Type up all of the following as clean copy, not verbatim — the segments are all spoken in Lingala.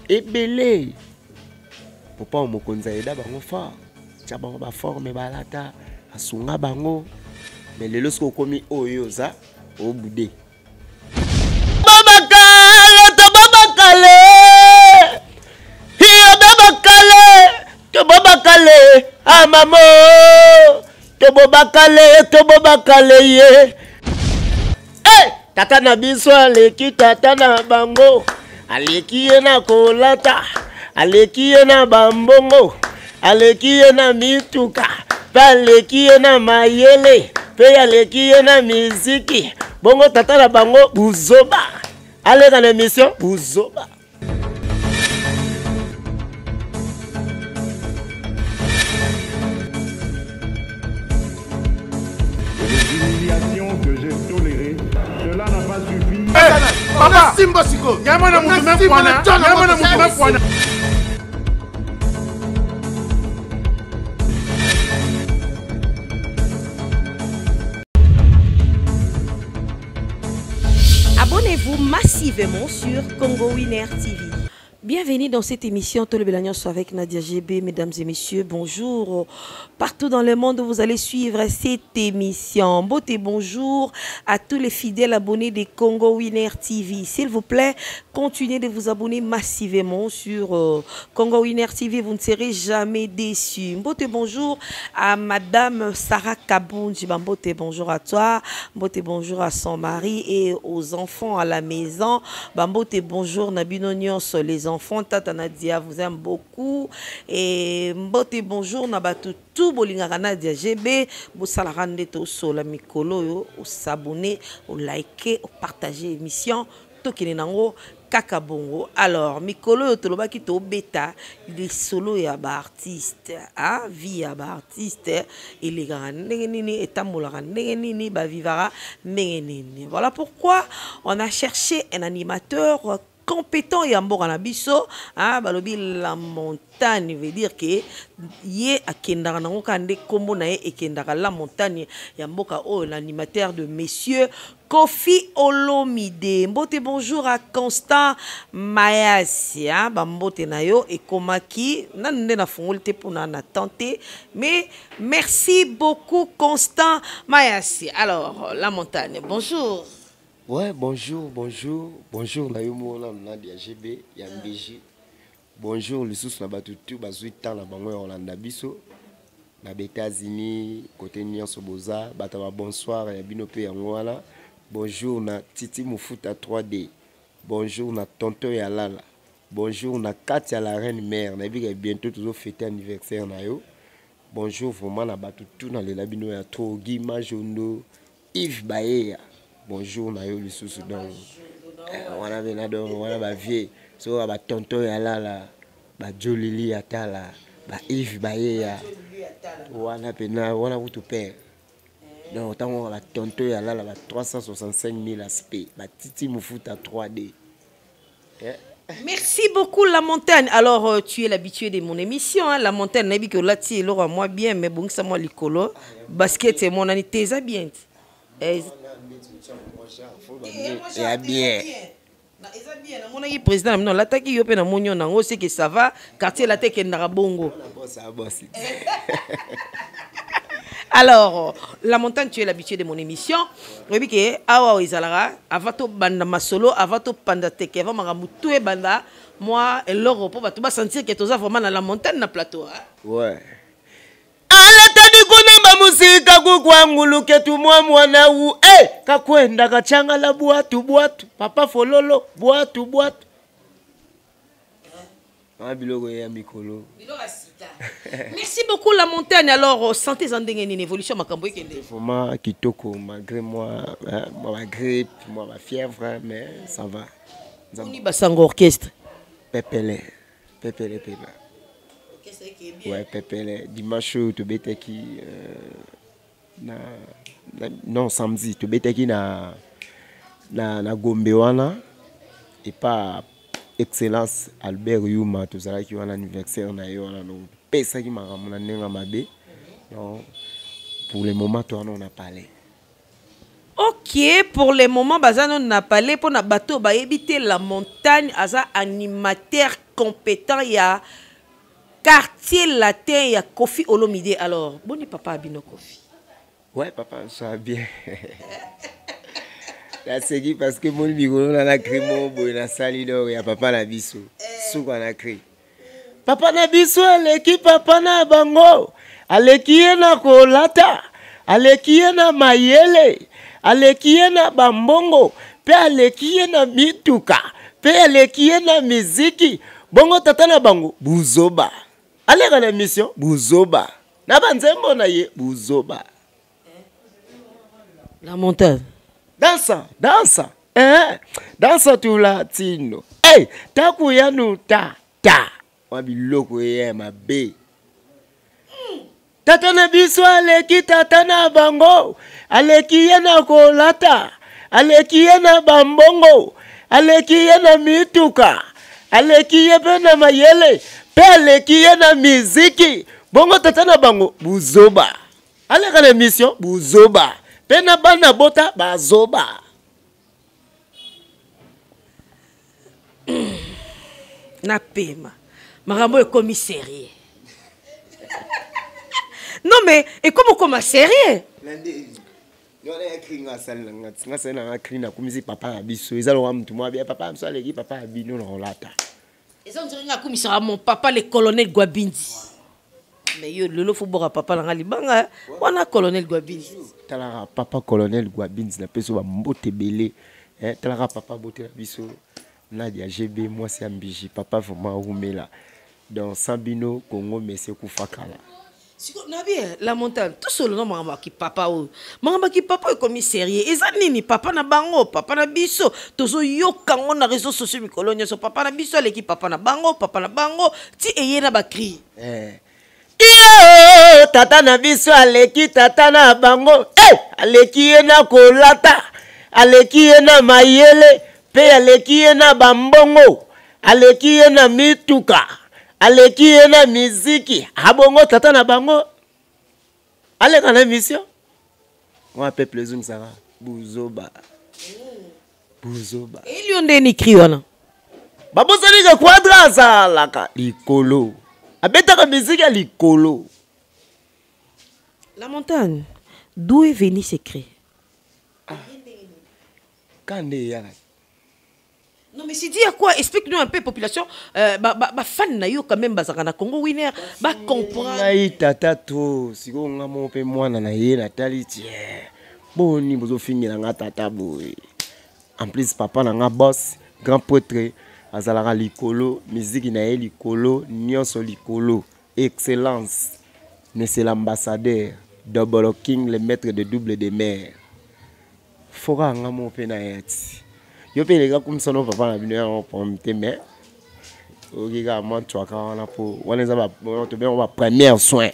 ebele papa mokonza eda bango fort tia bango ba forme balata asunga bango mais lelo siko komi oyo za obude babakale to babakale hiyo babakale to babakale ah mamo to babakale ye tata na biso aleki tata na bango aleki ye na kolata aleki ye na bambongo aleki ye na mituka pe aleki ye na mayele pe aleki ye na miziki bongo tata na bango buzoba aleka na émission buzoba que j'ai toléré, cela n'a pas suffi. Papa, Simba Siko. Yamana Moutoumé Fouana. Yamana Moutoumé Fouana. Abonnez-vous massivement sur Congo Winner TV. Bienvenue dans cette émission Tole Belagnos avec Nadia GB. Mesdames et messieurs, bonjour. Partout dans le monde, vous allez suivre cette émission. Beauté, bonjour à tous les fidèles abonnés de Congo Winner TV. S'il vous plaît, continuez de vous abonner massivement sur Congo Winner TV. Vous ne serez jamais déçus. Beauté, bonjour à Madame Sarah Kabounji. Beauté, bonjour à toi. Beauté, bonjour à son mari et aux enfants à la maison. Beauté, bonjour Nabinonion sur les enfants. Tata Nadia vous aime beaucoup et mbote bonjour nabatu tout bolingaka Nadia GB bosala rande to sola mikolo yo s'abonner au liker au partager émission tokene nango kaka bongo. Alors mikolo yo tolobaki to beta les solo ya ba artiste ah vie ya ba artiste elegaka ndenge nini etambolaka ndenge nini ba vivara ndenge nini. Voilà pourquoi on a cherché un animateur compétent et en biso ah balobi la montagne veut dire que yé akendaka nango kande kombo na ye ekendaka la montagne ya mboka oh l'animateur de messieurs Kofi Olomide. Mbote bonjour à Constant Mayasi hein bambote na yo et komaki nande na fongolite pour na tenter mais merci beaucoup Constant Mayasi. Alors la montagne bonjour. Ouais, bonjour, Nayomo Nadia GB, Yambiji. Bonjour, le sous na batutu, bazuita na bango Rolanda Biso. Na États-Unis, côté Nyan Soboza, bataba bonsoir, Yabino Pe Yangwala. Bonjour, na Titi Moufuta 3D. Bonjour, na Tonto Yalala. Bonjour, na Katia la Reine Mère. Na bientôt toujours fêter anniversaire na yo. Bonjour, vraiment, na batutu, na Lelabino ya Togi, Majondo, Yves Baea. Bonjour nayo lisusu donc wana bena donc wana ba vie so ba tonto ya lala ba jolili atala ba Yves Baea wana pena wana wutu père donc tango ba tonto ya lala ba 365 000 aspects ba Titi Moufuta 3D. Merci beaucoup La Montagne. Alors tu es l'habitué de mon émission hein? La Montagne nabi que lati lora moi bien mais bon ça moi likolo basket c'est mon ami teza bien. Et bien. Mon président, non, l'attaque yo pe na monyo nango c'est que ça va quartier la tête na bongo. Alors, La Montagne, tu es l'habitué de mon émission. Oui, que awa izalara, avato banda masolo, avato panda teke, avant maramutu e banda, moi et l'oro pour tu vas sentir que tu as vraiment dans La Montagne na plateau. Ouais. Musika kukwangulu ketu mwana u kakwenda kachanga la buatu papa fololo buatu biloko ya mikolo. Merci beaucoup La Montagne. Alors santé zandenge une évolution makambo ekende. Vraiment kitoko malgré moi ma grippe, moi ma fièvre mais ça va. On y basango orchestre. Pepele. Ouais, Pepele. Dimanche, tu bêtes qui. Non, samedi, tu bêtes qui na Gombewana. Et pas Excellence Albert Yuma, tout ça qui a un anniversaire. Donc, pesa qui m'a ramené à ma baie. Pour le moment, toi, on a parlé. Ok, pour le moment, Bazano n'a pas parlé pour na bateau, ba éviter la montagne, asa animateur compétent, il y a quartier latin, il y a Kofi Olomide. Alors, bon, papa Abino Kofi. Ouais, papa, ça va bien. La série parce que mon micro, on a créé mon boy, on a sali d'or, il y a papa Nabiso. Sous qu'on a créé. Papa Nabiso, l'équipe papa na bango. Alekie na kolata. Alekie na mayele. Alekie na bambongo. Pe alekie na mituka. Pe alekie na miziki. Bongo tata na bango. Buzoba. Aleka na mission. Buzoba. Na banzembo na ye. Buzoba. La montagne. Dansa. Dansa tu latino. Hey, taku yanu ta. Wabiloko ye mabe. Tata na biso aleki tata na bango. Aleki ye na kolata. Aleki ye na bambongo. Aleki ye na mituka. Aleki ye pe na mayele. Pe aleki ye na miziki. Bongo tata na bango. Buzoba. Aleka na mission. Buzoba. Pe na bana bota. Bazoba. Na pema. Marambo est commissaire. Non mais, et comment comment sérieux? Papa Abiso, ils allons me papa papa Abino rolata. Ils ont dit que mon papa le colonel Gwabindi. Mais yo le faut boire papa la libanga, on a colonel Gwabindi. Talara papa colonel Gwabindi na peso ba mbote belé. Talara papa bote Abiso. Nadia GB moi c'est Ambiji, papa vraiment Oumela. Dans Sambino Congo mais c'est Koufakala. La montagne, tout seul, non, maman qui papa ou. Maman qui papa est commissaire. Et ça nini, papa na bango, papa na biso. Tozo yo kango na réseaux sociaux mi colonie so papa na biso, l'équipe papa na bango, ti eye na bakri. Iyo, tata na biso aleki tata na bango. Aleki ye na kolata. Aleki ye na mayele. Pe aleki ye na bambongo. Aleki ye na mituka. Aleki ye na miziki. Abongo tata na bango. Aleka na mission. Moi peuple zung sara. Buzoba. Buzoba. Et lui on est écrit wana. Babosani ke quadra za laka likolo. Abetaka miziki ya likolo. La montagne. D'où est venu ce cri? Kande yala. Non mais c'est dit à quoi? Explique-nous un peu population. Fan na yo quand même bazaka na Congo winner. Ba comprendre. Ngai tata to siko ngamo pe mwana na ye na taliti. Boni bozo finir nga tata boy. En plus papa na nga boss, grand prêtre azalaka likolo, musique na ye likolo, nyonso likolo, excellence. Mais c'est l'ambassadeur, Double King, le maître de double de mer. Fora ngamo pe na yeti. Yo pe les gars comme ça non papa na bino pour me mais ogiga man tu akana pour on les a on va premier soin.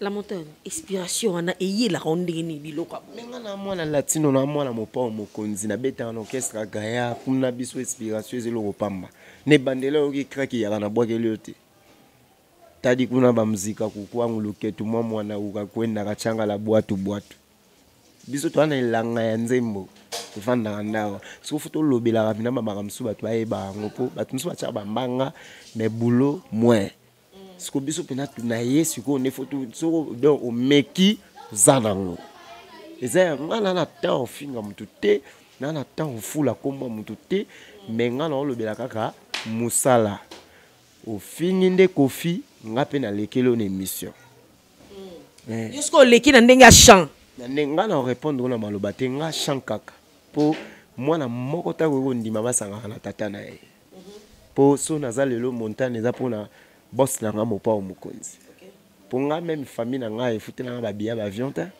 La montagne, inspiration ana eye la ronde ni biloka. Menga na mwana latino na mwana mopa mokonzi na beta na orchestre gaya kuna biso inspiration ezelo kopamba. Ne bandela ogi kraki ya na bwakeli yote. Tadi kuna ba muzika kukwangu luketu mwana ukakwenda kachanga la bwatu. Biso to ana ilanga ya nzembo. Fanda ndawa siko futo lobela rapina mama msu batu ayeba ngopo batu msu bacha bambanga mais boulot moins siko biso pena tuna yesu ko ne foto soko donc o meki zanango eza ngana na temps finga mutu te na temps fula komba mutu te mais ngana lobela kaka musala o fingi nde kofi ngape na lekelo na émission yosko leki na ndenga chant na ngana répondre na maloba te nga chant kaka po mwana moko ta ko ndima basanga na tata na ye po so naza lelo montagne eza pona boss na nga mopa o mokonzi po nga même famille na nga efuti na ba bia ba avion ta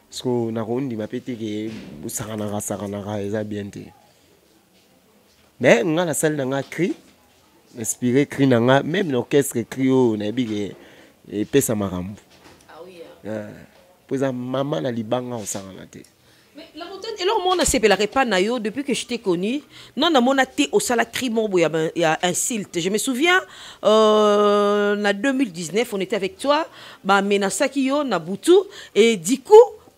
so na ko ndima pete ke busaka na eza bien te mais nga na salle na nga cri inspiré cri na nga même l'orchestre cri o na bige e pesa marambo po za mama na libanga o sanga na te. Mais la montagne, et là, on a séparé pas nayo depuis que je t'ai connu. Non, on a été au Salacrimon, il y a un silt. Je me souviens, en 2019, on était avec toi, Menasaki yo, Nabutu, et du coup,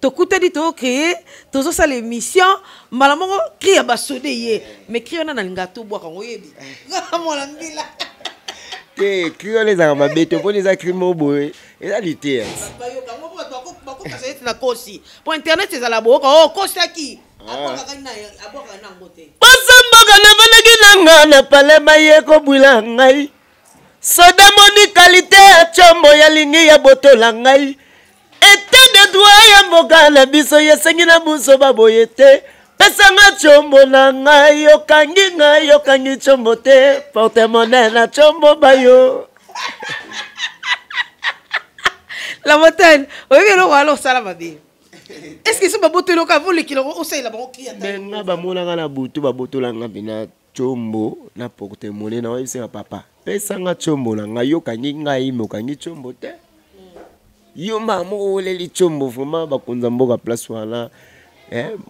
Tokuta dit to créer, tozo ça l'émission, malamongo crie ba sodé yé. Mais crie on a dans gâteau bois quand oyebi. Mon ami là. Que crie les armes bête pour les acrimo boy. Et là l'été. Pour internet c'est à la boca. Oh, costa qui. Osamboka na banaki nanga na palema ye ko bwila ngai. Soda moni qualité ya chombo ya lingi ya botola ngai. Ete de droit ya mboka na biso yesengi na buso baboye te. Pesa nga chombo na ngai yo kangi chombo te. Porte-monnaie na chombo bayo. La montagne, oyebi lo walo sala mabe. Est-ce que c'est pas boto loka vole ki lo osay la ba ki ata. Benga ba mona na butu ba botola nga bina chombo na porte-monnaie na oyebi se papa. Pesa nga chombo na ngai yo kangi ngai mo kangi chombo te. Yo mamo oleli chombo vraiment bakonza mboka place wana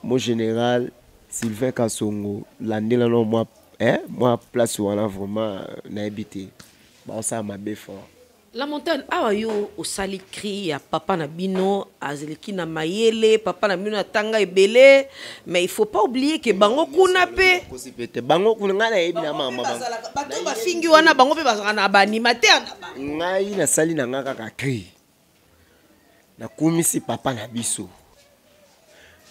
mon général Sylvain Kasongo landela no moi moi place wana vraiment na habité ba ça ma fort. La montagne awa yo osali cri ya papa na bino azeleki na mayele papa na bino tanga ebele mais il faut pas oublier que bango kuna pe kosi pete bango kuna ngala ebi na mama bato ba fingi wana bango pe bazaka na ba animateur na ba ngai na sali na ngaka ka cri na kumisi papa na biso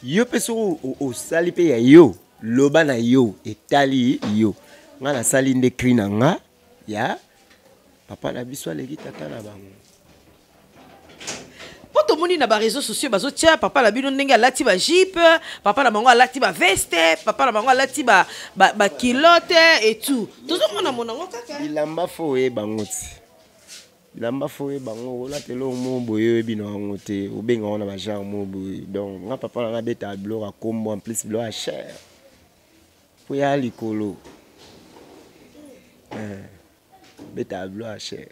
yo peso o sali pe ya yo loba na yo etali yo ngala sali nde cri na nga ya papa na biso aleki tata na bango poto moni na ba réseaux sociaux bazo tia papa la bino ndenge alati ba jupe papa na bango alati ba veste papa na bango alati ba kilote et tout tozo mona monango kaka bilamba fo e bango ti bilamba fo e bango la telo mo boye bino bango te obenga ona ba genre mo boye donc nga papa na beta tableau a kombo en plus blo a cher po ya likolo beta tableau a cher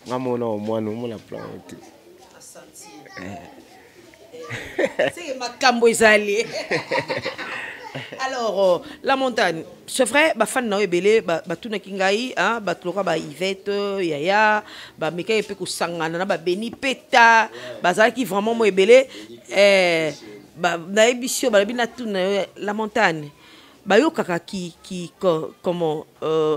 nga mona o mwana mo na planté c'est makambo ezali. Alors la montagne c'est vrai ba fan na ebele ba tuna kingai hein ba tloka ba Yvette yaya ba meka pe ko sangana na ba Beni Peta bazaki vraiment mo ebele ba na ebisio ba bina tuna la montagne ba yo kaka ki comment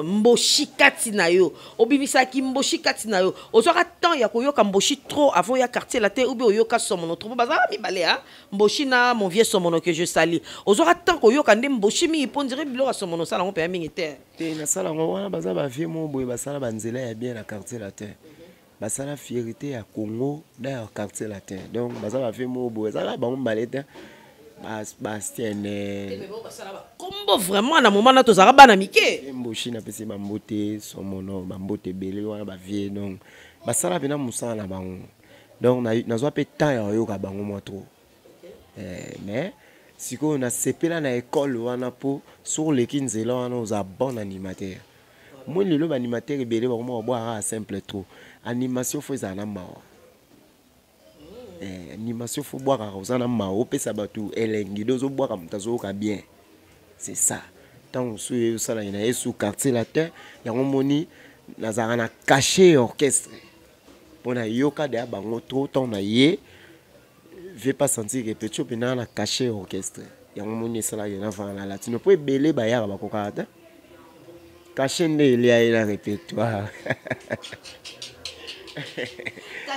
mboshi kati na yo obimisa ki mboshi kati na yo ozwaka temps ya koyoka mboshi trop avant ya quartier la terre ou bien oyoka somono trop bazala mi balé hein mboshi na mon vieux somono que je sali ozwaka temps koyoka ndé mboshi mi pondire bilo somono sala on peut mingi terre te na sala ngo wana bazala ba vieux mo boye basala banzela ya bien na quartier la terre basala fierté ya Congo na quartier la terre donc bazala ba vieux mo boye bazala ba mbaleta Bastien combo vraiment na moment na tozaka bana mike mboshi na pesi bambote somono bambote belé wana ba vie donc basala bina musala na bango donc nazwa pe temps ya yoka bango mo trop mais siko na sepela na école wana po sur le kinzela wana oza bon animateur moi lelo ba animateur belé ba mo boire simple trop animation faut ça na mawa animation faut boire à Rosana Mao pesa batu elengi dozo boire mutazo ka bien c'est ça tant sous ça là ina sous quartier la terre ya moni nazara na caché orchestre pona yoka de bango trop tant na ye vais pas sentir que petit pena na caché orchestre ya moni ça là ina va na latino po belé ba ya ba kokata caché ndé il y a un répertoire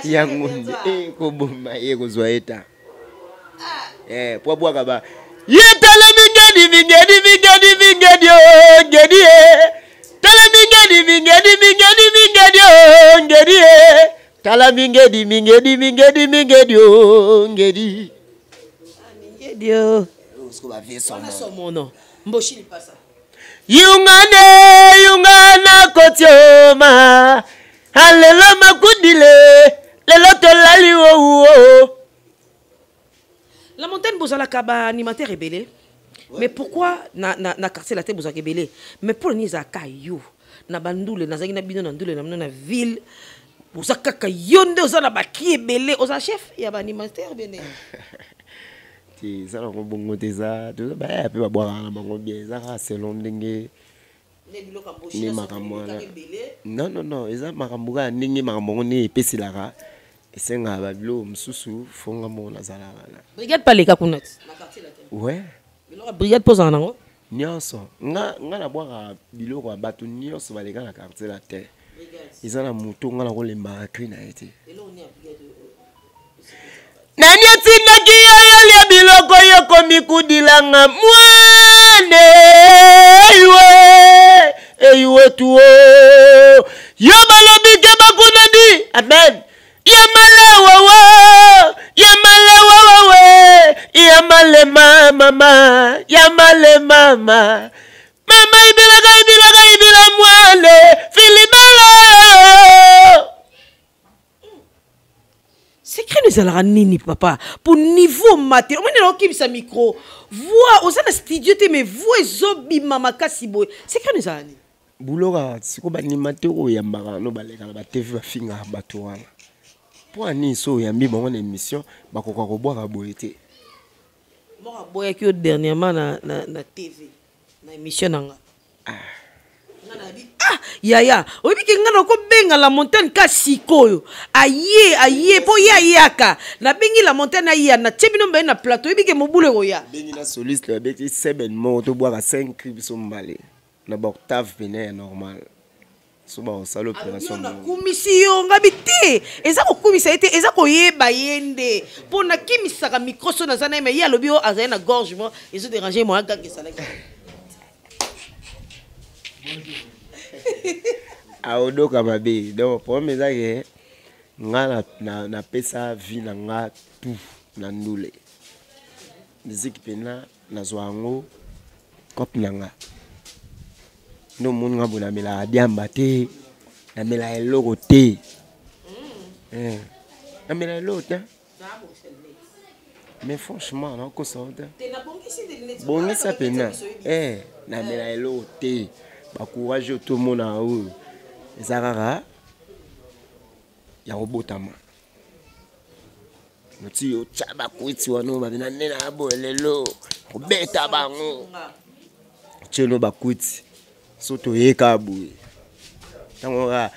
yango ko bomba ko zoeta po bwa kaba yetala mingedi ngedi tala mingedi tala mingedi ngedi usko ba vieso mono mboshi pasa yungana kotioma alelo makudile lelo tolali wo la montagne bozala kaba animateur rebelle mais pourquoi na quartier la terre bozala rebelle mais pour ni za kayo na bandule na zangi na bino na ndule na ville bozaka kayonde ozala ba ki rebelle oza chef ya ba animateur bene ti ça ko bongo teza to ba ya pe ba boira na bango bien za selon ndenge ni makambo non eza makambo ga ndenge makambo ni epesilaka esenga babilo mususu fonga mona zala wana. Brigade pas les kakunat. Na quartier la terre. Ouais. Biloko brigade pose en nango. Nyonso. Nga na boire biloko ya bato nyonso baleka na quartier la terre. Ils ont la moto nga na ko lemba cri na été. Nani atindaki yo lia biloko yo komikudilanga mwane eywe tuo yo balobike bakunadi amen yamale mama ibila mwane filibelo. Secret nous allons nini papa pour niveau maté. On est qui sa micro voix au sein de studio te mais voix zobi mama kasibo. Secret nous allons. Buloka siko ba animateur o yambaka no baleka na ba TV ba finga bato wana. Pour ani so yambi bango na émission bakoka ko boire boyete. Moi boya ki dernièrement na TV na émission nanga. Yaya, oyebi ke ngana ko benga la montagne ka sikoyo. Aye po yaka. Na bengi la montagne aye na tebino mbe na plateau oyebi ke mobule koya. Bengi na soliste le beti seben mo to boire 5 cribs so mbale. Na ba octave pene normal. So ba sala opération. Na kumisi yo ngabi te. Eza ko kumisa ete eza ko yeba yende. Po na kimisaka micro so na zana me ya lobi o azana na gorge mo, ezo déranger moi gangi salaki. Aodoka mabe donc problème eza ke nga na pesa vie na nga tout na ndule musique pena na zwango kop na nga no mon nga bona mela diamba te na mela eloko te na mela eloko te mais franchement na ko ça bon ça pena na mela eloko te ba courage tout le monde en haut ezarara ya robotama noti yo chaba kwiti wano ba bina nena abo lelo robeta bango cheno ba kwiti soto yeka bu tango ga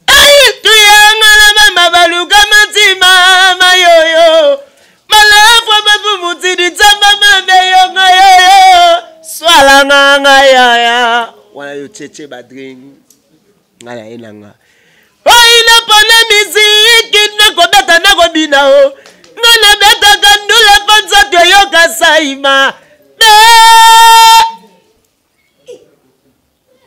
ai tu yanga la mama baluka matima mayoyo malafwa babu mutidi tamba mabe yo ngayo swala nganga ya wana yo cheche ba drink ngala enanga oina pana miziki na kobeta na kobina o ngana beta kandula konza to yo kasaima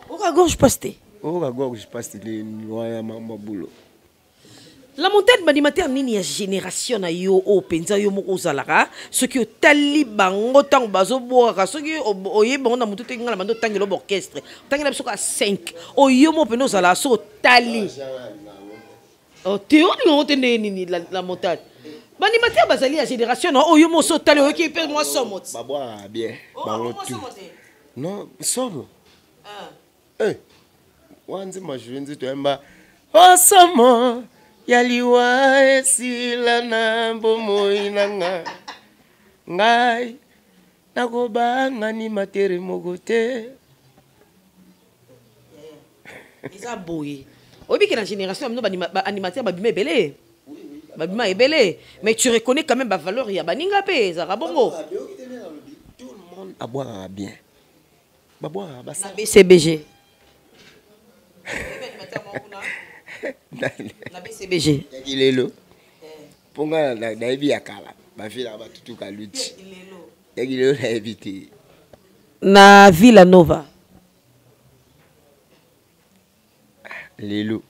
Oka gorge pasté. Oka gorge pasté le noya mabulo. La montagne banimateur nini ya génération na yo o penza yo moko zalaka ce qui tali bango tang bazo boaka ce qui oye bango na mutu te ngala mando tangelo orchestre tangela biso ka 5 o yo mo peno zala so tali o teo ni ngote nini la montagne banimateur bazali ya génération na o yo mo so tali o ki pe moi somo babwa bien bango tu non somo wanzi majuenzi to emba o somo yaliwa esila na bomoi nanga ngai nakobanga ni matere moko te eza boye oyebi ke na génération amino animateur babima ebele babima ebele mais tu reconnais quand même bavaleur ya baninga mpe ezaka bongo tout le monde aboiraka bien baboiraka basa na BCBG na BCBG yakilelo ponga nayebi ya kala bafila batutuka luti yakilelo nayebi te na Villa Nova lelo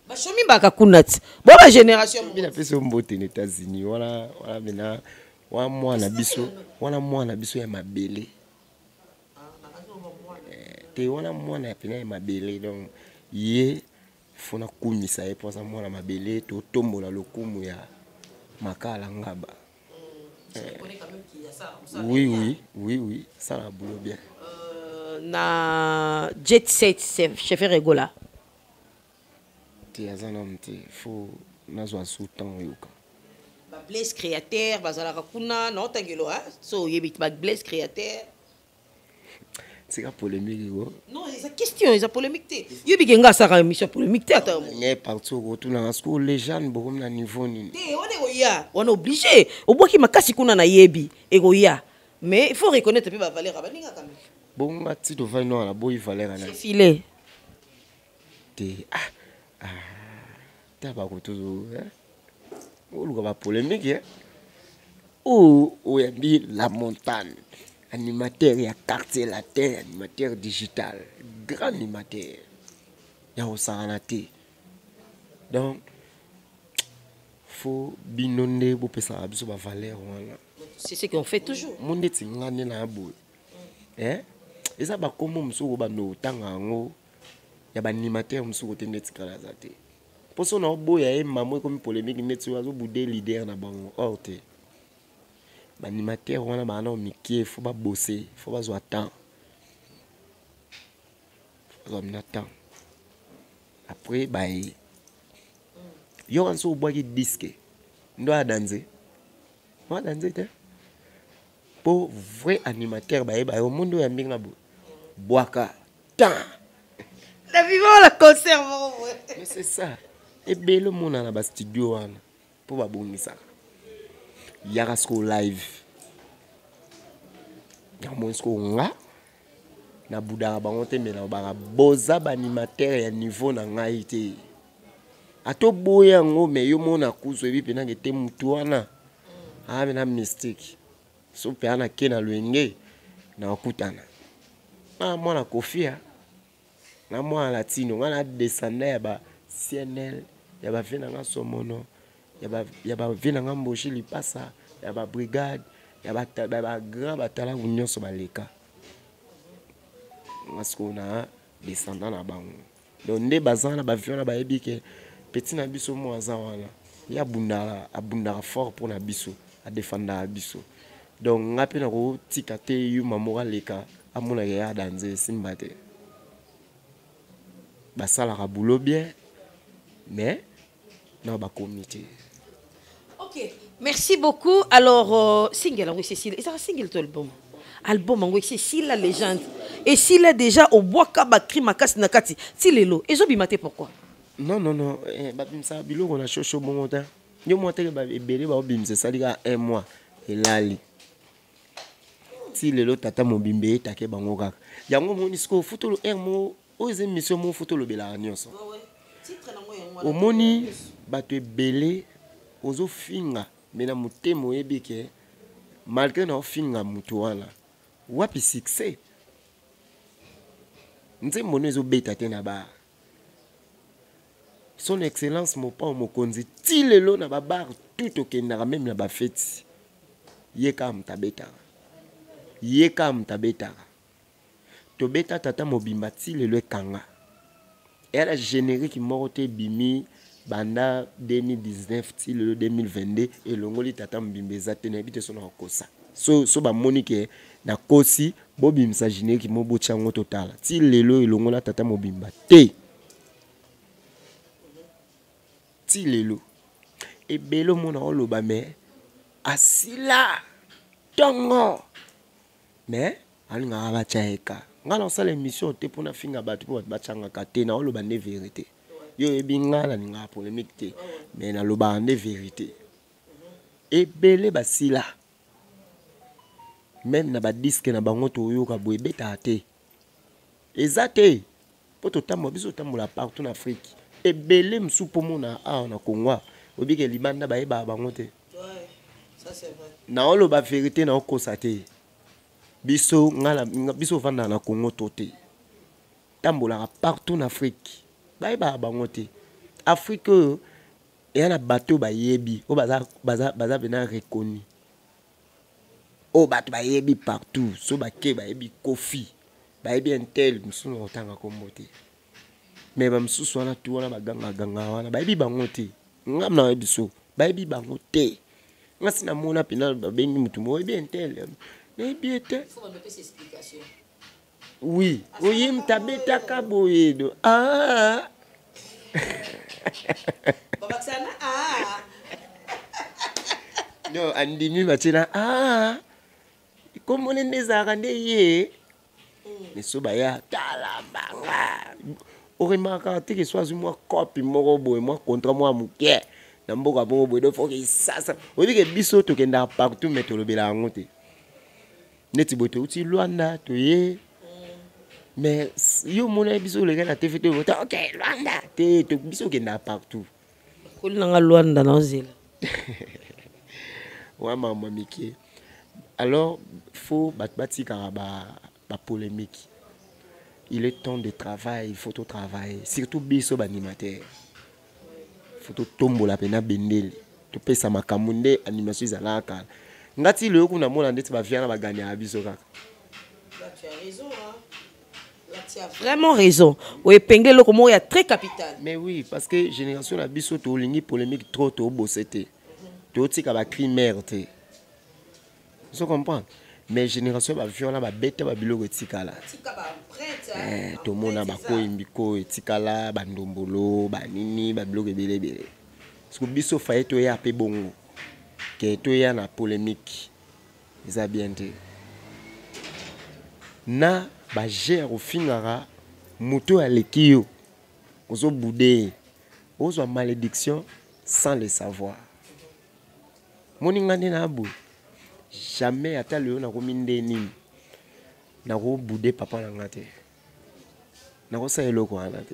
bashomi bakakunati bo ba génération bina peso mbote na États-Unis wala bina wa mwana biso ya mabele te wana mwana ya pena ya mabele donc ye fona kumisa ye pour ça mwana mabele to tombola lokumu ya makala ngaba oui ça la boulot bien na Jet Set chef Regola te azana mte faut nazwa soutan yoka ba Blaise créateur bazala kuna na otangelo so yebi ba Blaise créateur C'est la polémique. Non, c'est une question, c'est polémique. Il y a une émission polémique. Mais partout, retour dans la school, les jeunes, beaucoup de niveau. On est obligé. Au bout qu'il m'a cassé qu'on a yebi, egoïa. Mais il faut reconnaître que la valeur a venu. Bon, tu dois voir la bonne valeur. C'est filé. T'as pas retour. On va polémique. Ou la montagne. Animateur, il y a quartier la terre, animateur digital, grand animateur. Il y a au Saranaté. Donc, il faut binonder pour que ça ait une valeur. C'est ce qu'on fait toujours. Mon est tingane na boule. Et ça va comme on se voit no tangango. Il y a un animateur on se voit net kalazate. Pour ça on a beau y a maman comme polémique net sur azo boudé leader na bango. Orte. L'animateur, on a il faut pas bosser, il faut pas avoir temps. Il faut avoir temps. Après, il y a un peu de disque. On doit danser. On doit danser. Pour vrai animateur, il y a un monde qui a mis la boaka. La vivant la conserve. Mais c'est ça. Et bien le monde dans le studio pour pas bonner ça. Yarasko live. Yamonsko nga na buda bangote me na bara boza ba animateur ya niveau na ngai te. Ato boya ngo me yo mona kuzo ebi pena ngete mutu wana. Ah na mystique. So pe ana kena lwenge na okutana. Ah mwana kofia. Na mwana latino ngana descendre ya ba CNL ya ba vena nga somono. Ya ba vina ngambo chili pasa ya ba brigade ya ba grand batala union so baleka ngasko na descendant na bango donc nde bazana ba viona ba ebike petit na biso mo azawana ya abunda fort pour na biso a défendre biso donc ngape na ko tikate yu mamora leka amona ya danze simbate basala ka boulot bien mais na ba comité. Ok, merci beaucoup. Alors, single, oui, c'est Silla. Et ça, single, ton album. Album, oui, c'est Silla légende. Et Silla déjà au bois kabakri makas nakati. Silelo. Et Zobimate pourquoi? Non. Babim ça bilo on a chocho bon temps. Yo monté que babé ba obim c'est ça diga 1 mois et lali. Silelo tata mobimbe take bango kaka. Yango moni sko photo lo mo aux émissions mon photo lo bela nyonso. Titre na moi au moni bato belé ozo finga mena mutemo ebike malgré na finga mutu wana wapi succès nze mono ezo beta tena ba son excellence mo pa mo konzi ti lelo na ba bar tout okendaka même na ba fête yeka mtabeta to beta tata mobimba ti lelo ekanga era générique morote bimi banda 2019 ti le 2022 et longoli tata mbimbe zatene bite sona kosa so ba monique na kosi bobim sa générique mo bochango total ti lelo elongola tata mobimba te ti lelo e belo mona oloba me asila tongo mais alinga ba chaeka ngana sala émission te pona finga batu po bachanga kate na oloba ne vérité yo ebingala ninga polémique te mais na loba ne vérité et belé basila même na ba disque na bango to yo ka boye beta te ezate poto tambo biso tambola partout en Afrique et belé msupo mona na Congo obike libanda ba eba bango te ça c'est vrai na oloba vérité na okosate biso ngala biso vanda na Congo toté tambola partout en Afrique ba bango te Afrique et na bateau ba yebi o baza bena reconnu o bateau ba yebi partout so ba ke ba yebi Kofi ba yebi Intel musu no tanga kombote mais ba musu wana tu wana baganga wana ba yebi bango te ngam na biso ba yebi bango te ngasi na mona pina ba bengi mutu mo yebi Intel mais bien te faut me faire ces explications. Oui, oui, m'tabeta kaboyedo. Ah. Babaksana No, andimi bachina comment on les a rendé mais so ba ya tala banga o remarque que soit moi copie moko boy moi contre moi mukie na mboka bongo boy do faut que ça o dit que biso to kenda partout mais to lobela ngote neti boy to uti Luanda to ye mais yo mona biso le gars te fait to OK Luanda te to biso kenda partout ko nanga Luanda na zela ouais maman Mickey alors faut bati karaba ba polémique. Il est temps de travail, il faut tout travailler. Surtout biso animateur. Il faut tout tomber la pena bendeli. Tu peux ça makamunde animation zalaka. Ngati le kuna mona ndeti ba viana ba gagner à biso kaka. Là tu as raison hein. Là tu as vraiment raison. Oui, pengle le comment il y a très capital. Mais oui, parce que génération la biso to lingi polémique trop to bossete. To tika ba cri merde. Vous comprenez? Mais génération ba viana ba bête ba biloko tikala. Tika ba prête. To mona ba ko imbiko etikala ba ndombolo ba nini ba biloko belebele. Parce que biso faye to ya pe bongo. Que to ya na polémique. Ils a bien dit. Na ba gère au finara moto à l'équio. Ozo boudé. Ozo malédiction sans le savoir. Moningane na abou. Jamais ata le na ko minde nini. Na ko boudé papa na ngate. Na ko sa eloko anate.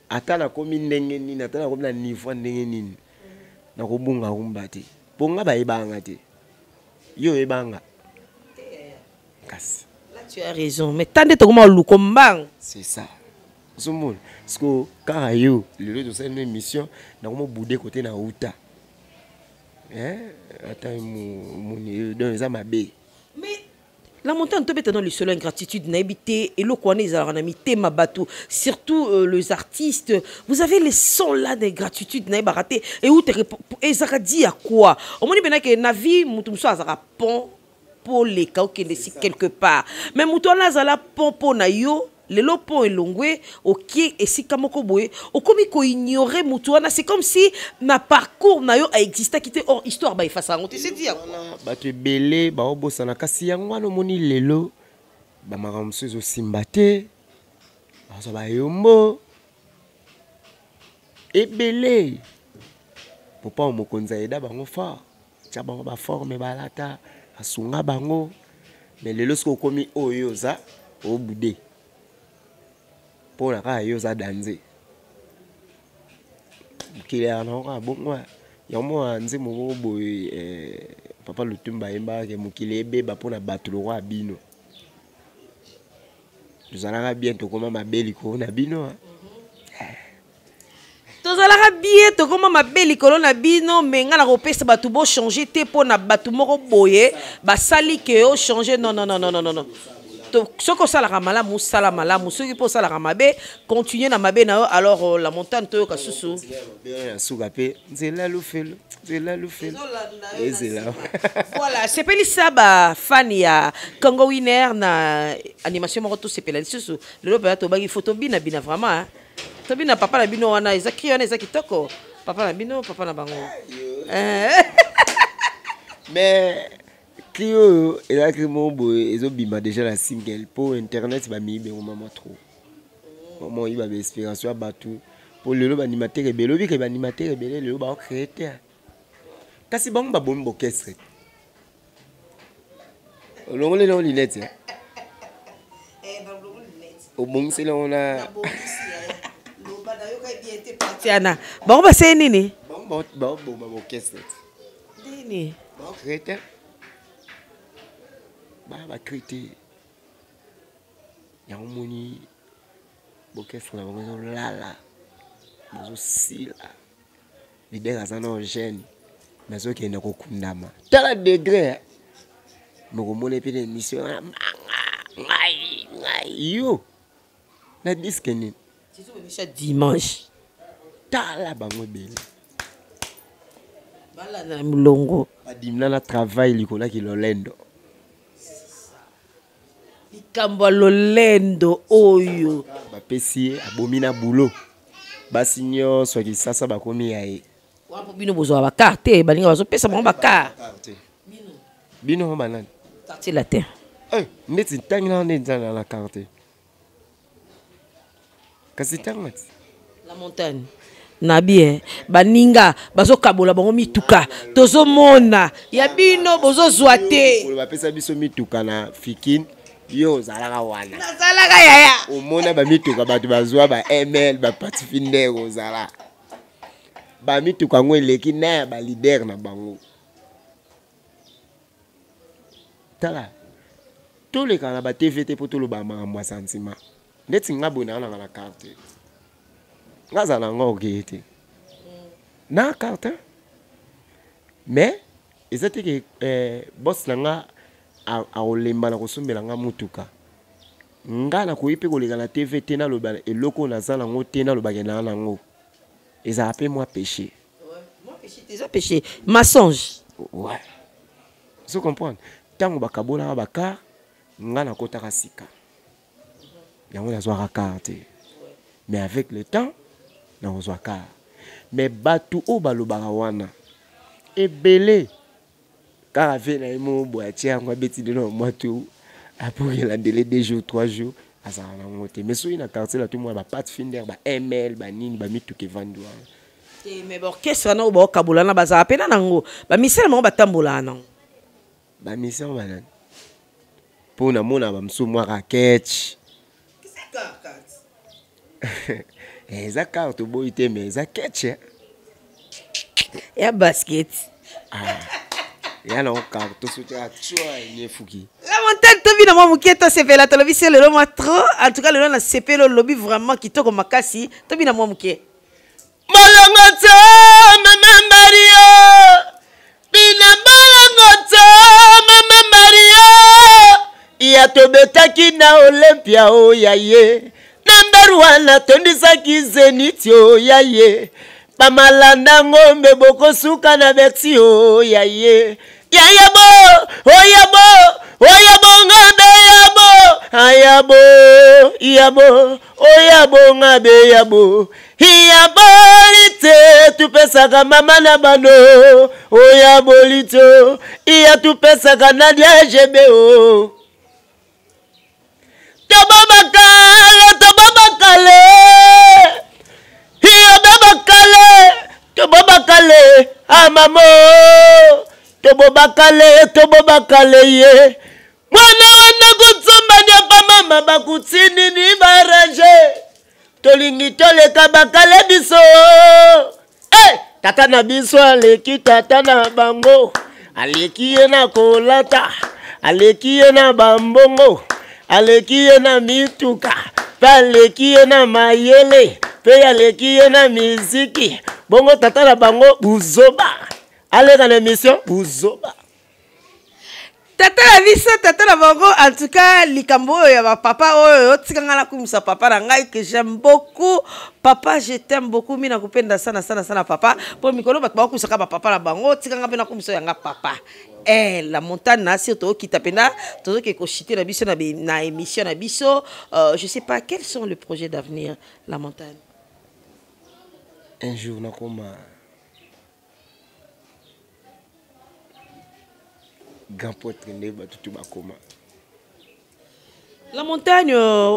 Ata na ko minde nini, ata na ko na niveau ndenge nini. Na ko bunga kumbati. Bonga ba ebanga te. Yo ebanga. Kasi. Là tu as raison, mais tant de comment lu kombang. C'est ça. Tout le monde. Parce que quand yo, le de cette émission, na ko boudé côté na uta. Attends, mon dans les amabé. Mais la montagne tombe dans le seul ingratitude n'habité et le connaît en amité ma bateau surtout les artistes vous avez les sons là d'ingratitude n'a raté et où et ça dit à quoi au moins bien que na vie mutum so azara pont pour les cas qui est quelque part mais mutum na zala pont pour na yo le lopo elongwe ok et si kamoko boye o komi ko ignorer mutuana c'est comme si na parcours na yo a existé qui était hors histoire ba efasa ngote c'est dire ba te belé ba obosana kasi yango no moni lelo ba makamso zo simbate ba so ba yombo e belé popa mo konza eda bango fa tia bango ba forme balata asunga bango mais lelo sko komi oyo za o budé pour la cas yo za danser kile ana ka bonwa ya mo anze mo boy papa lutumba yemba ke mukile beba pour na battre le roi bino nous allons bientôt comme ma belle ko na bino tozalaka bien to koma mabeli kolo na bino menga na kopesa batu bo changer te po na batu moko boye basali ke o changer non to soko sala malamu sala malamu soki po sala mabe continuer na mabe na alors la montagne to ka susu suka pe nzela lu felo ezela voilà c'est peli saba fan ya Congo Winner na animation moko to sepela susu le lobe to bagi photo bina vraiment tobi na papa na bino wana ezaki wana ezaki toko papa na bino papa na bango mais Clio ezaki mombo ezobima déjà la single pour internet ba mi be maman trop maman il va inspiration batu pour le loba animateur ebelo bi ke ba animateur ebele le loba créateur kasi bango ba bombo orchestre olongole na linette au bon c'est là on a tiana bon ba c'est nini bon orchestre nini bon créateur ba créateur ya moni orchestre na bango lala bazo sila leader azana jeune mais ok na ko kundama tala degré moko mone pe émission ngai yo na disque ni dimanche tala bango bele bala na mulongo badimna na travail likola ki lolendo likambo lolendo oyo bapesi abomina boulot basi nyonso kisasa bakomi yaye wapo bino bozwa ba carte balinga bazopesa bango ba carte bino banani carte latin neti ntangi na neti na la carte kasi ntangi la montagne na bien baninga bazokabola bango mituka tozomona ya bino bozozwa te bapesa biso mituka na Fikine yo ozalaka wana nazalaka yaya omona bamituka bato bazwa ba ML bapatifi ndenge ozala bamituka ngo eleki na ya balider na bango tala toleka na baTVT mpo toloba makambo ya santima ndeti nga boye nanga na carte nga azala nga okeye te na carte mais eza teke boss na nga aolemba na kosombela nga mutuka nga nakoyi mpe koleka na TVT naloba eloko naza nango te nalobake na nango ezala mpe mwa péché péché mensonge ouais vous comprenez ntango bakabolaka bakar nga nakotaka sika yango nazwaka kar te mais avec le temps nakozwa kar mais bato oyo balobaka wana ebele kaka ve na ye mo boya tie yango abeti nde na mwa to apokela délai 2 jours 3 jours azala nango te mais soki na quartier la to mwana bapate finder ba ML banini bamituka evandi wana mais baorchestre wana oyo baokabola na bazala pena nango bamisele bango batambolaka nango bamisele banani mpo namona bamosusu mwaka ketch eza carte oboyi te mais eza ketch ya basket ya nango carte tosotiaka tswa eniefuki la montagne tobi na mwa moke tosepela tolobi se lelo mwa trop en tout cas lelo na sepeli olobi vraiment kitoko makasi tobi na mwa moke Malangata mama Maria Bina malangata mama Maria Iya tobetaki na Olympia o yaye Number 1 tondisaki Zenith o yaye Pamalanda ngombe boko suka na Bexi o yaye Yayabo oyabo oyabo ngabe yabo ayabo yabo oyabo ngabe yabo Iyabolite tupesaka mama na bano Oyabolito iya tupesaka na DJB o Tobabakale Iya Tobabakale amamo Tobabakale ye Mwana wana kutsumba nyapa mama bakutini ni baranje Tolingi toleka bakale biso tata na biso aleki tata na bango aleki ye na kolata aleki ye na bambongo aleki ye na mituka pe aleki ye na mayele pe aleki ye na miziki bongo tata na bango buzoba aleka na émission buzoba tata la biso tata la bango en tout cas likambo ya ba papa oyo tikanga na kumisa papa na ngai que j'aime beaucoup papa je t'aime beaucoup mina kupenda sana papa po mikolo ba kumisa ka ba papa la bango tikanga pe na kumisa yanga papa la montagne na surtout kita pena to ke ko chiter na biso na émission na biso je sais pas quels sont les projets d'avenir la montagne un jour na koma la montagne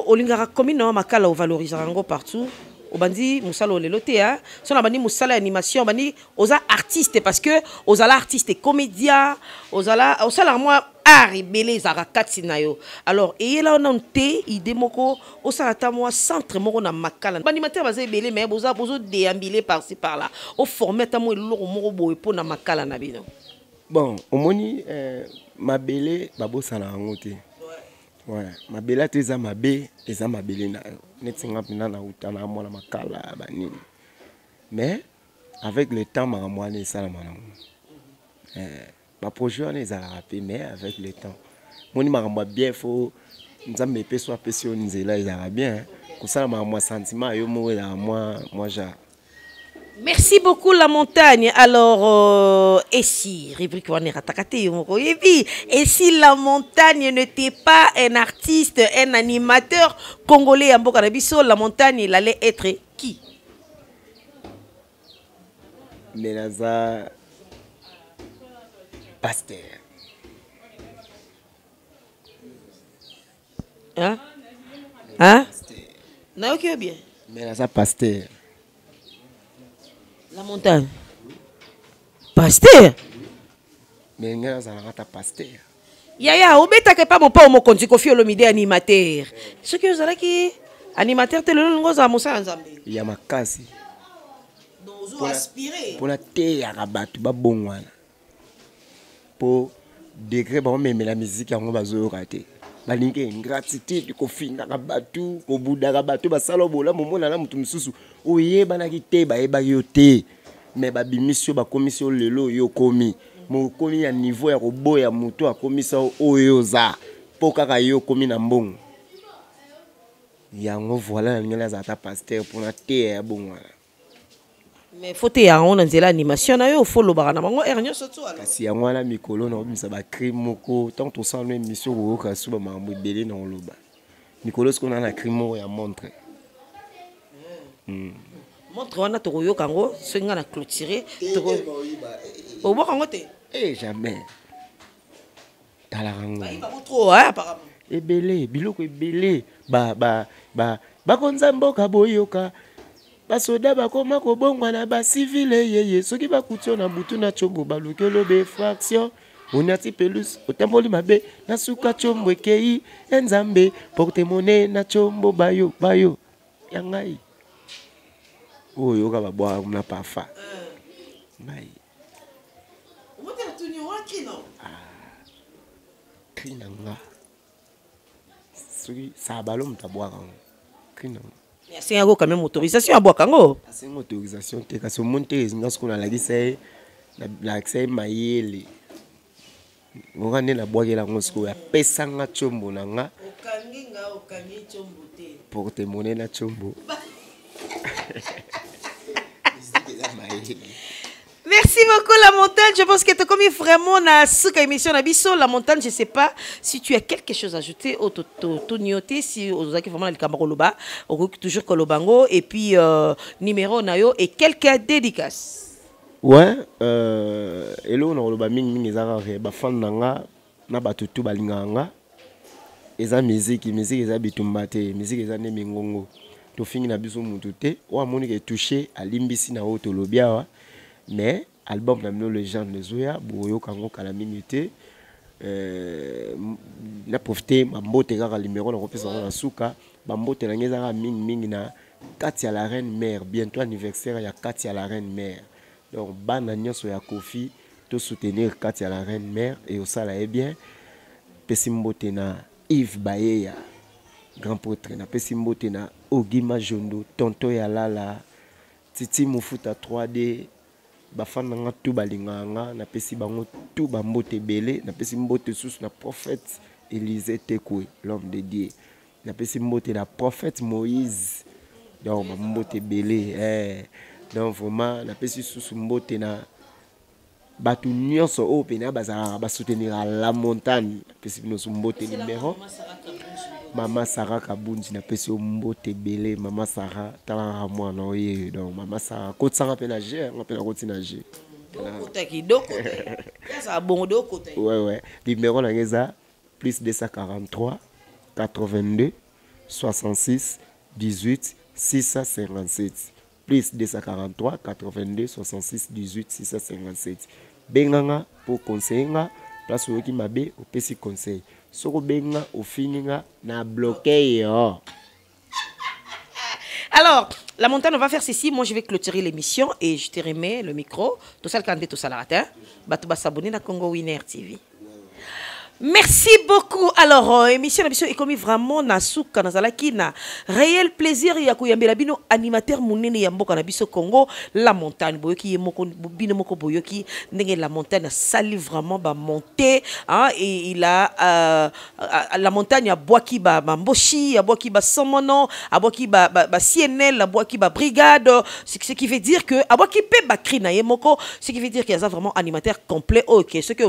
olingaka commune na makala o valorisera ngo partout obandi musala lelo te hein so na bandi musala animation bandi oza artiste parce que ozala artiste comédien osala moi art ebele ezaka kati na yo alors eyela ona te ide moko osala ta moi centre moko na makala banimateur baza ebele mais bozo déambuler par-ci par-là o former ta moi eloko moko boye po na makala na bino. Bon, omoni mabele babosana yango te. Ouais, mabele teza mabe eza mabele na netinga pina na utana mona makala banini. Mais avec le temps makamwana esala manango. Ba projet on ezala rapide mais avec le temps. Moni makamwa bien faut nzambe peso apesio nzela ezala bien. Kusala makamwa sentiment yo mo ezala moi ja. Merci beaucoup la montagne. Alors, et si, rubrique et si la montagne n'était pas un artiste, un animateur congolais à Mbokarabiso, la montagne, il allait être qui? Menaza pasteur. Hein? Hein? Non, ok, bien. Mais là, ça pasteur. La montagne. Pasteur. Mais là, ça n'a pas pasteur. Yaya, obetaka pas mon pa mo konti kofi olomide animateur. Ce que vous allez qui animateur te le ngoza musa nzambe. Il y a ma casse. Donc vous aspirez. Pour la terre à battre, ba bon wana. Pour degré bon mais la musique yango bazo raté. Ba linke ingratitude ko finga ka batu, ko buda ka batu ba salobo la momona na mutu mususu. Oye bana ki te ba eba yo te. Mais ba bimisio ba commission lelo yo komi. Mo komi ya niveau ya koboya mutu a komisa oyo za. Po kaka yo komi na mbongo. Yango voilà ngela za ta pasteur pour la terre ya bon wana. Mais faut te ya on nzela animation na yo follow bana bango ernyo soto ala. Kasi yango wana mikolo na obimisa ba crime moko tant to sala émission ko ka suba mambo belé na oloba. Mikolo ce qu'on a na crime ya montre. Montre wana to yo kango senga na clôturer to o bo kango te. Eh jamais. Talarango. Il va trop hein apparemment. Ebele biloko ebele ba konza mboka boyoka. Basoda bakoma kobongwa na ba civil yeye soki bakutio na butu na chombo balukelo be fraction onati pelus otamboli mabe na suka chombo ekei enzambe porte monnaie na chombo bayo yangai oyo ka babwa na pafa mai Omotela tunyo waki no krinanga soki sabalo mtabwa kango krinanga. Merci à vous quand même autorisation à boire kango. C'est une autorisation te kasi monte ezinga siko na lagisa la accès mayele. Ngokane na bwakela ngo siko ya pesanga chombo nanga. Okangi chombo te. Porte monnaie na chombo. Merci beaucoup la montagne. Je pense que tu as commis vraiment na suka émission na biso la montagne. Je sais pas si tu as quelque chose à ajouter au tonioté si aux qui vraiment le camaroloba au toujours kolobango et puis numéro nayo et quelques dédicaces. Ouais hello na loba mingi ezaka ba fan nanga na batutu balinganga. Eza musique eza bitumba te musique eza ne mingongo. To fingi na biso mutu te o amoni ke toucher alimbisi na oto lobiawa. Mais album na le genre de Zoya boyo kango kala minute na profité mambote kaka numéro na kopesa na suka mambote na ngeza mingi na Katia la reine mère bientôt anniversaire ya Katia la reine mère donc bana nyoso ya Kofi to soutenir Katia la reine mère et au sala est bien pesimbote na Yves Bayeya grand prêtre na pesimbote na Ogima Jondo tonto ya Lala Titi Mufuta 3D bafana nga tu balinganga na pesi bango tu bambote belé na pesi mbote sous na prophète Élisée Tekwe l'homme de Dieu na pesi mbote la prophète Moïse donc bambote belé donc vraiment na pesi sous mbote na batu nyonso o pena bazala ba soutenir la montagne pesi bino mbote numéro Mama Sarah Kabunji na pesi mbote belé Mama Sarah tala moi na oye donc Mama Sarah ko tsanga pénager on peut la continuer kota kidoko ça bon do kota ouais numéro na ngeza plus 243 82 66 18 657 plus 243 82 66 18 657 benganga pour conseiller place où qui mabe au pesi conseil soko benga au fininga na bloqué yo. Alors, la montagne, on va faire ceci. Moi, je vais clôturer l'émission et je te remets le micro. Tout ça, le candidat, tout ça, la ratin. Tu vas s'abonner à Congo Winner TV. Merci beaucoup. Alors, émission est comme vraiment na souka na zalaki na réel plaisir ya kuyambela bino animateur munene ya mboka na biso Congo la montagne boyoki yemoko bino moko boyoki ndenge la montagne sali vraiment ba monter hein et il a la montagne a boaki ba mboshi a boaki ba somono a boaki ba CNL a boaki ba brigade ce qui veut dire que a boaki pe ba cri na yemoko ce qui veut dire qu'il y a vraiment animateur complet OK ce que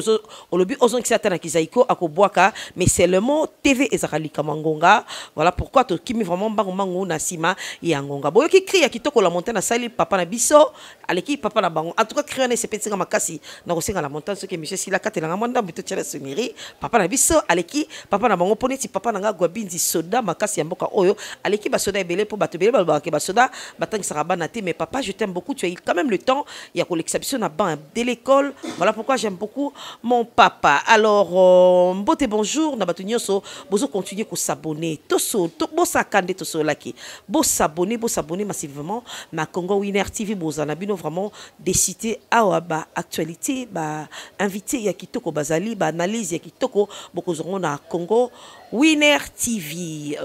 au lobby ozon qui s'attend à kizaiko Bosiko Akobwaka, mais c'est le mot TV Ezakali Kamangonga. Voilà pourquoi tu kimi vraiment bango mango nasima yangonga. Boyo ki crie kitoko la montagne na sali papa na biso, aleki papa na bango. En tout cas créer c'est petit comme makasi na kosenga la montagne ce que monsieur Sila katelanga mwanda mbito tchela soniri, papa na biso aleki papa na bango poneti papa na nga gwabindi soda makasi ya mboka oyo, aleki ba soda ebele po bato ebele ba ke ba soda batang saraba na te. Mais papa, je t'aime beaucoup, tu as eu quand même le temps, il y a l'exception à ban de l'école. Voilà pourquoi j'aime beaucoup mon papa. Alors, mbote bonjour, na batu nyonso, bozo continuer ko s'abonner. Toso, bo sakande toso laki. Bo s'abonner massivement. Ma Congo Winner TV, boza na bino vraiment des cités ba actualité, ba invité ya kitoko bazali, ba analyse ya kitoko boko zongo na Congo Winner TV.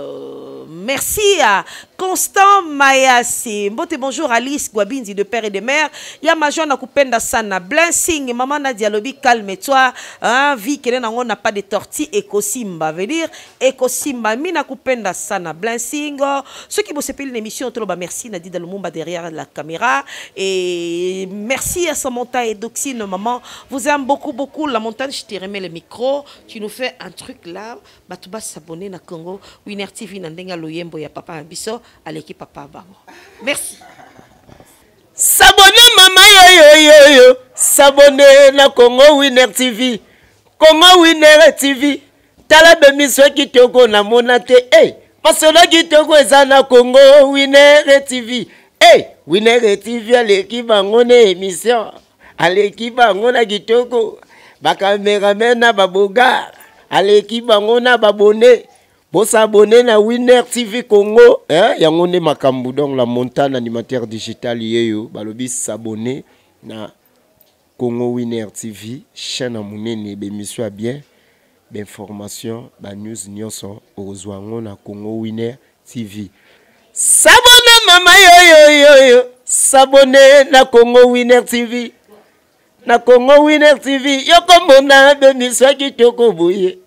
Merci à Constant Mayasi. Mbote bonjour Alice Gwabindi de père et de mère. Ya major na kupenda sana. Blessing maman na dialobi calme-toi. Hein, vie qu'elle n'a pas de tortille Ekosimba. Veut dire Ekosimba mina kupenda sana. Blessing. Ceux qui vont se payer l'émission toloba merci Nadi Dalumumba derrière la caméra et merci à Samantha et Doxine maman. Vous aime beaucoup la montagne. Je te remets le micro. Tu nous fais un truc là. Batuba s'abonner na Congo Winner TV nandenga loyembo ya papa biso aleki papa bango. Merci. S'abonner maman yo. S'abonner na Congo Winner TV. Congo Winner TV. Tala bemiswe kitoko na monate. Masola kitoko ezana Congo Winner TV. Winner TV aleki bango na émission. Aleki bango na kitoko. Bakaméramen na baboga. Aleki bango na babone. Bo s'abonner na Winner TV Congo. Yango ne makambu donc la montagne animateur digital yeyo. Balobi s'abonner na Congo Winner TV. Chaîne amunene bemission a bien. D'information, ba news nyonso ozwango na Congo Winner TV. S'abonner mama yo. S'abonner na Congo Winner TV. Na Congo Winner TV. Yo komona bemission kitoko boye.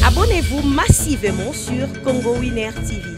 Abonnez-vous massivement sur Congo Winner TV.